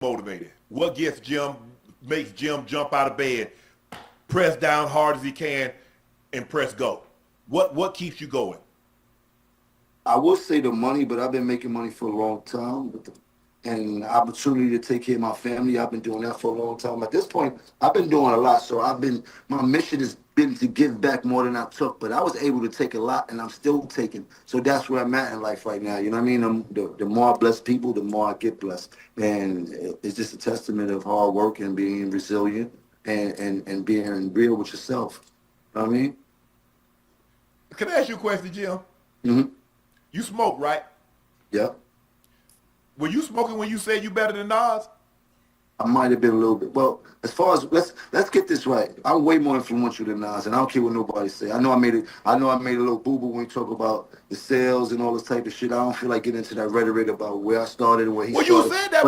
motivated? What makes Jim jump out of bed, press down hard as he can, and press go? What keeps you going? I would say the money, but I've been making money for a long time. And the opportunity to take care of my family, I've been doing that for a long time. At this point, I've been doing a lot. So my mission has been to give back more than I took. But I was able to take a lot, and I'm still taking. So that's where I'm at in life right now. You know what I mean? The more I bless people, the more I get blessed. And it's just a testament of hard work and being resilient and being real with yourself. You know what I mean? Can I ask you a question, Jim? Mm-hmm. You smoke, right? Yep. Were you smoking when you said you better than Nas? I might have been a little bit. Well, as far as let's get this right. I'm way more influential than Nas, and I don't care what nobody say. I know I made a little boo-boo when we talk about the sales and all this type of shit. I don't feel like getting into that rhetoric about where I started and where he started. Well, you said that.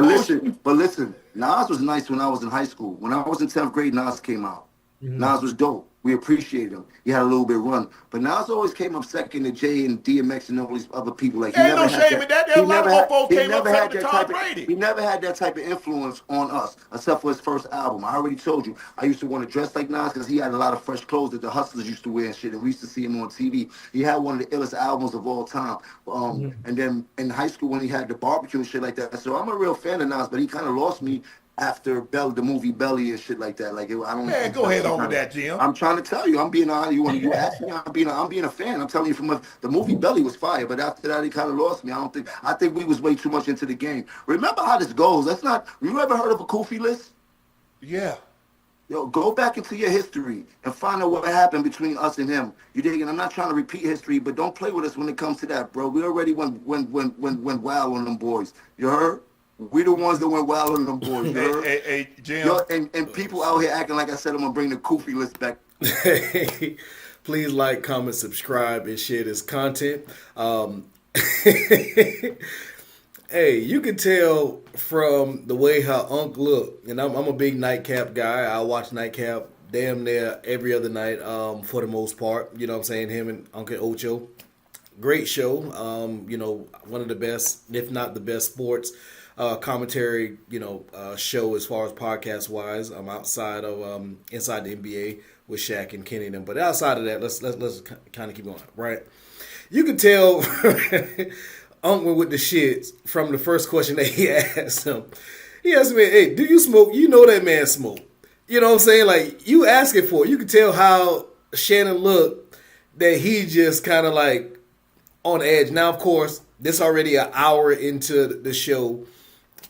But listen, Nas was nice when I was in high school. When I was in 10th grade, Nas came out. Mm-hmm. Nas was dope. We appreciated him. He had a little bit of run. But Nas always came up second to Jay and DMX and all these other people. Like, ain't no shame in that. There a lot of folks came up second to Tom Brady. He never had that type of influence on us, except for his first album. I already told you, I used to want to dress like Nas because he had a lot of fresh clothes that the hustlers used to wear and shit, and we used to see him on TV. He had one of the illest albums of all time. And then in high school when he had the barbecue and shit like that. So I'm a real fan of Nas, but he kind of lost me after the movie Belly and shit like that. Like, I don't. Man, go ahead on with that, Jim. I'm trying to tell you, I'm being honest. You ask me, I'm being a fan. I'm telling you, the movie Belly was fire, but after that, he kind of lost me. I think we was way too much into the game. Remember how this goes. You ever heard of a Kofi list? Yeah. Yo, go back into your history and find out what happened between us and him. You dig? And I'm not trying to repeat history, but don't play with us when it comes to that, bro. We already went wild on them boys. You heard? We the ones that went wild on them boys. Hey, Jim. Yo, and people out here acting like I said I'm gonna bring the Kofi list back. Please like, comment, subscribe, and share this content. Hey, you can tell from the way how Unc look, and I'm a big Nightcap guy. I watch Nightcap damn near every other night for the most part. You know what I'm saying? Him and Uncle Ocho. Great show. One of the best, if not the best, sports commentary, show as far as podcast wise. I'm outside of Inside the NBA with Shaq and Kenny and them. But outside of that, let's kind of keep going, right? You can tell Unc went with the shits from the first question that he asked him. He asked me, "Hey, do you smoke?" You know that man smoke. You know what I'm saying? Like, you asking for it. You can tell how Shannon looked, that he just kind of like on edge. Now, of course, this already an hour into the show.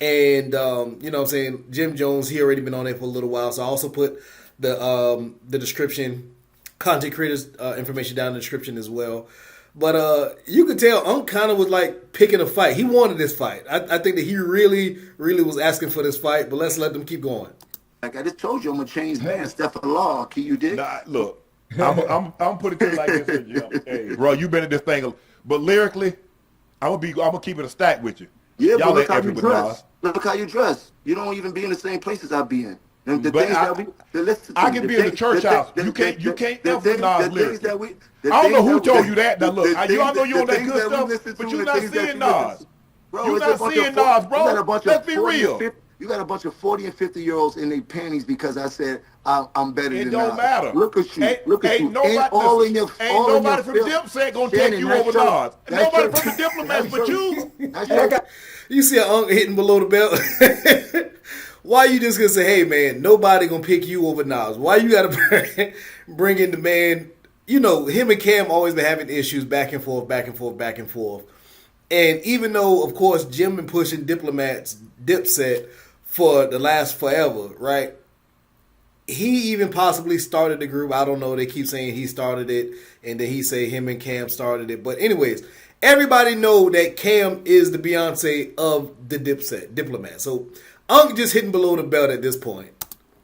And, you know what I'm saying, Jim Jones, he already been on there for a little while. So I also put the description, content creators information down in the description as well. But you could tell Unc kind of was like picking a fight. He wanted this fight. I think that he really, really was asking for this fight. But let's let them keep going. Like I just told you, I'm a changed man. Step of the law. Can you dig? Nah, look, I'm putting it to you like this, Jim. Hey, bro, you been in this thing. But lyrically, I'm gonna keep it a stack with you. Yeah, y'all but look how you dress. Nas. Look how you dress. You don't even be in the same places I be in. And I can be in the church house. You can't ever Nas lyrics. I don't know who told you that. Now look, y'all know you on that good stuff, but you're not seeing Nas. You're not seeing Nas, bro. Let's be real. You got a bunch of 40 and 50-year-olds in their panties because I said I'm better than Nas. It don't matter. Look at you. Look at you. Nobody from Dipset gonna take you over Nas. Nobody from the Diplomats but you. You see an Unc hitting below the belt. Why you just gonna say, hey man, nobody gonna pick you over Nas? Why you gotta bring in the man? You know, him and Cam always been having issues back and forth. And even though, of course, Jim been pushing Dipset for the last forever, right? He even possibly started the group. I don't know. They keep saying he started it, and then he say him and Cam started it. But anyways, everybody know that Cam is the Beyonce of the Diplomat. So Unc just hitting below the belt at this point.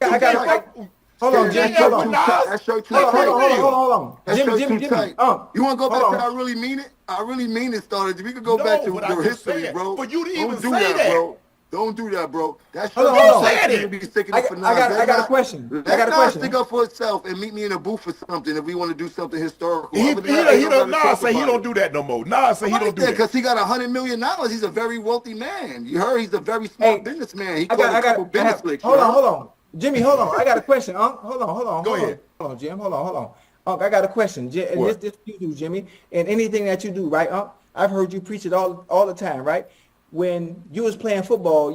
Hold on, Jim. Hold on. That shirt too tight. Hold on. That shirt too tight. You want to go back to I really mean it? I really mean it started. We could go back to the history, bro. For you to even say that, bro. Don't do that, bro. That's Hold on, your hold on. I got a question. Let Nas stick up for itself and meet me in a booth for something if we want to do something historical. Nas say he don't do that no more. Nas say he don't do that because he got $100 million. He's a very wealthy man. You heard he's a very smart businessman. He got a couple business licks. Hold on, Jimmy. Hold on. I got a question. Hold on. Go ahead. Hold on, Jim. Hold on. I got a question. This you do, Jimmy, and anything that you do, right? I've heard you preach it all the time, right? When you was playing football,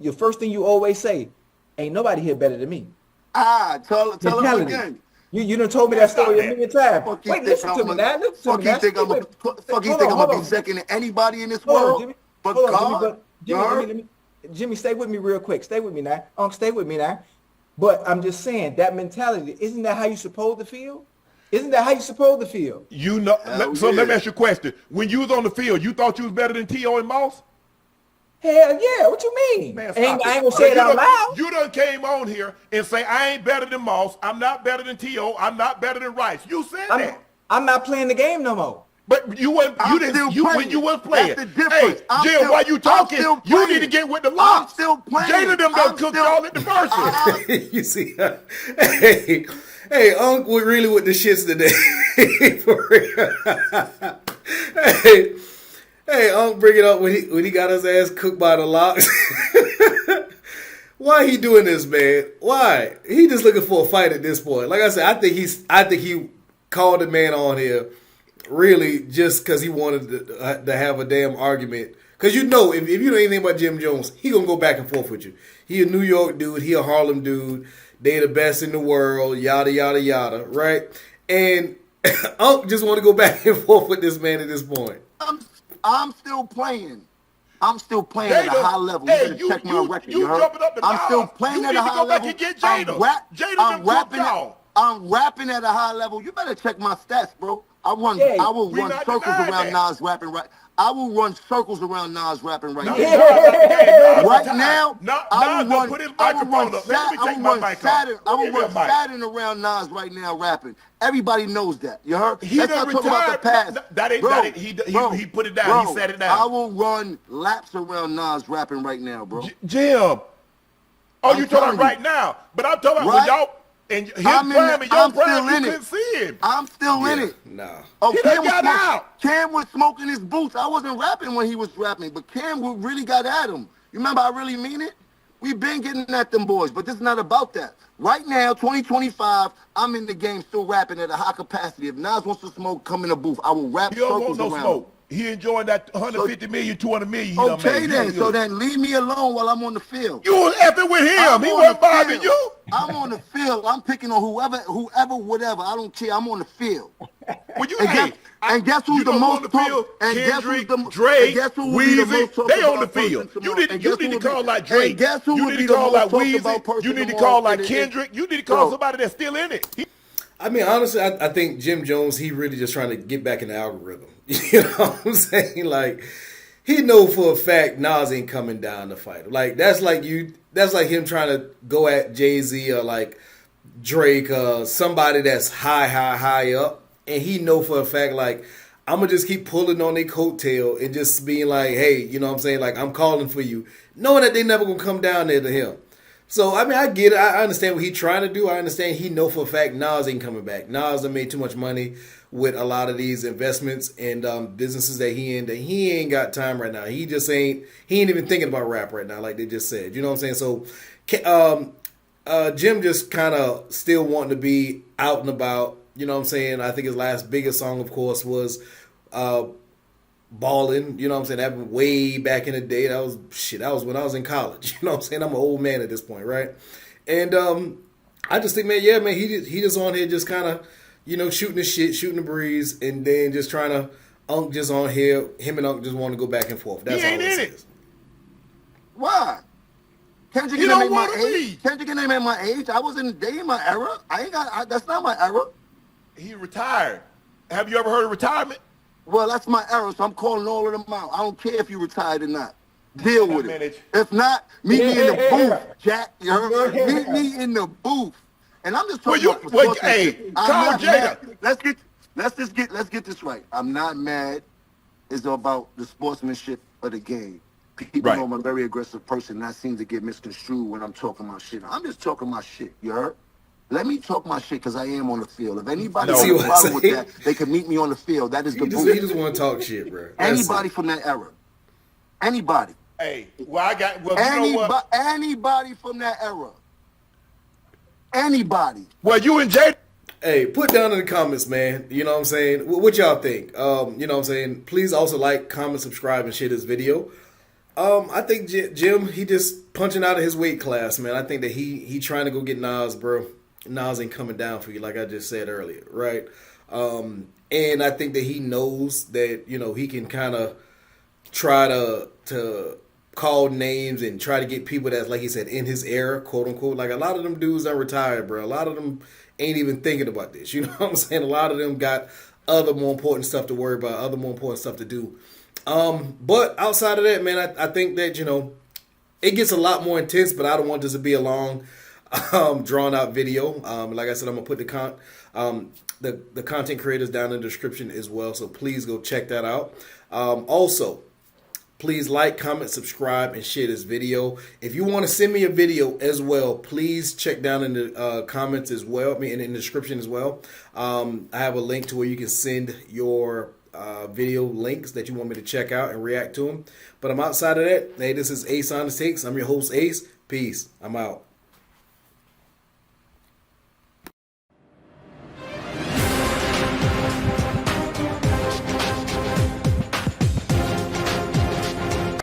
your first thing you always say, "Ain't nobody here better than me." Tell him again. You done told me that story a million times. Wait, listen to me now. Fuck you think I'm gonna be second to anybody in this world? Jimmy. But God, Jimmy, Jimmy, stay with me real quick. Stay with me now. Stay with me now. But I'm just saying that mentality, isn't that how you supposed to feel? Isn't that how you supposed to feel? You know. Let me ask you a question. When you was on the field, you thought you was better than T.O. and Moss? Hell yeah, what you mean? Man, I ain't gonna say it out loud. You done came on here and say, I ain't better than Moss, I'm not better than T.O., I'm not better than Rice. You said that. I'm not playing the game no more. But you wasn't when you was playing. That's the difference. Hey, Jim, while you talking, you need to get with the locks. I'm still playing. Jada them done cooked y'all at the verses. You see, hey, Unc was really with the shits today. For real. Hey, Unc, bring it up when he got his ass cooked by the locks. Why he doing this, man? Why? He just looking for a fight at this point. Like I said, I think he called the man on here really just because he wanted to have a damn argument. Because you know, if you know anything about Jim Jones, he gonna go back and forth with you. He a New York dude. He a Harlem dude. They the best in the world. Yada yada yada. Right? And Unc just want to go back and forth with this man at this point. I'm still playing. I'm still playing at a high level. You better check my record. I'm still playing at a high level. I'm rapping at a high level. You better check my stats, bro. I will run circles around Nas rapping right. I will run circles around Nas rapping right now. Right now, I will run Saturn around Nas right now rapping. Everybody knows that. You heard? He done retired. He put it down. He said it down. I will run laps around Nas rapping right now, bro. Jim. Oh, you talking right now? But I'm talking about when y'all. And his prime and your prime, you couldn't see him. I'm still in it. Nah. Oh, Cam was smoking his boots. I wasn't rapping when he was rapping, but Cam really got at him. You remember I really mean it? We've been getting at them boys, but this is not about that. Right now, 2025, I'm in the game still rapping at a high capacity. If Nas wants to smoke, come in the booth. I will rap circles around. Smoke. He enjoying that 150 million, 200 million. Okay then, so then leave me alone while I'm on the field. You was effing with him. He wasn't bothering you. I'm on the field. I'm picking on whoever, whatever. I don't care. I'm on the field. Well, and guess who's the most talked? And guess who's the Drake, guess who will be the most talked they on the about field. person You need to call like Drake. And guess who you need to call like Weezy. You need to call like Kendrick. You need to call somebody that's still in it. I mean, honestly, I think Jim Jones, he really just trying to get back in the algorithm. You know what I'm saying? Like, he know for a fact Nas ain't coming down to fight. Like, that's like him trying to go at Jay-Z or like Drake or somebody that's high up. And he know for a fact, like, I'm going to just keep pulling on their coattail and just being like, hey, you know what I'm saying? Like, I'm calling for you. Knowing that they never going to come down there to him. So, I mean, I get it. I understand what he's trying to do. I understand he know for a fact Nas ain't coming back. Nas done made too much money with a lot of these investments and businesses that he in that he ain't got time right now. He ain't even thinking about rap right now, like they just said. You know what I'm saying? So, Jim just kind of still wanting to be out and about. You know what I'm saying? I think his last biggest song, of course, was Ballin', you know what I'm saying? That was way back in the day. That was when I was in college. You know what I'm saying? I'm an old man at this point, right? And I just think, man, he just on here just kind of, you know, shooting the shit, shooting the breeze, and then just trying to, Unc just on here, him and Unc just want to go back and forth. That's all it is. Why? Kendrick ain't at my age. I was in my era. That's not my era. He retired. Have you ever heard of retirement? Well, that's my era, so I'm calling all of them out. I don't care if you retired or not. Deal with it. If not, meet me in the booth, Jack. You heard? Meet me in the booth. And I'm just talking about sportsmanship. Call Jada. Let's get this right. I'm not mad. It's about the sportsmanship of the game. People know I'm a very aggressive person, and that seems to get misconstrued when I'm talking my shit. I'm just talking my shit, you heard? Let me talk my shit because I am on the field. If anybody has a problem with that, they can meet me on the field. That is the booth. You just want to talk shit, bro. Anybody from that era. Anybody. Hey, well, you know what? Anybody from that era. Anybody. Well, you and Jay. Hey, put down in the comments, man. You know what I'm saying? What y'all think? You know what I'm saying? Please also like, comment, subscribe, and share this video. I think Jim, he just punching out of his weight class, man. I think that he trying to go get Nas, bro. Nas ain't coming down for you, like I just said earlier, right? And I think that he knows that, you know, he can kind of try to call names and try to get people that's, like he said, in his era, quote unquote. Like, a lot of them dudes are retired, bro. A lot of them ain't even thinking about this. You know what I'm saying? A lot of them got other more important stuff to worry about, other more important stuff to do. But outside of that, man, I think that, you know, it gets a lot more intense, but I don't want this to be a long, drawn out video. Like I said, I'm gonna put the content creators down in the description as well. So please go check that out. Also, please like, comment, subscribe, and share this video. If you want to send me a video as well, please check down in the comments as well. I mean, in the description as well. I have a link to where you can send your video links that you want me to check out and react to them. But I'm outside of that. Hey, this is Ace on the Takes. I'm your host, Ace. Peace. I'm out.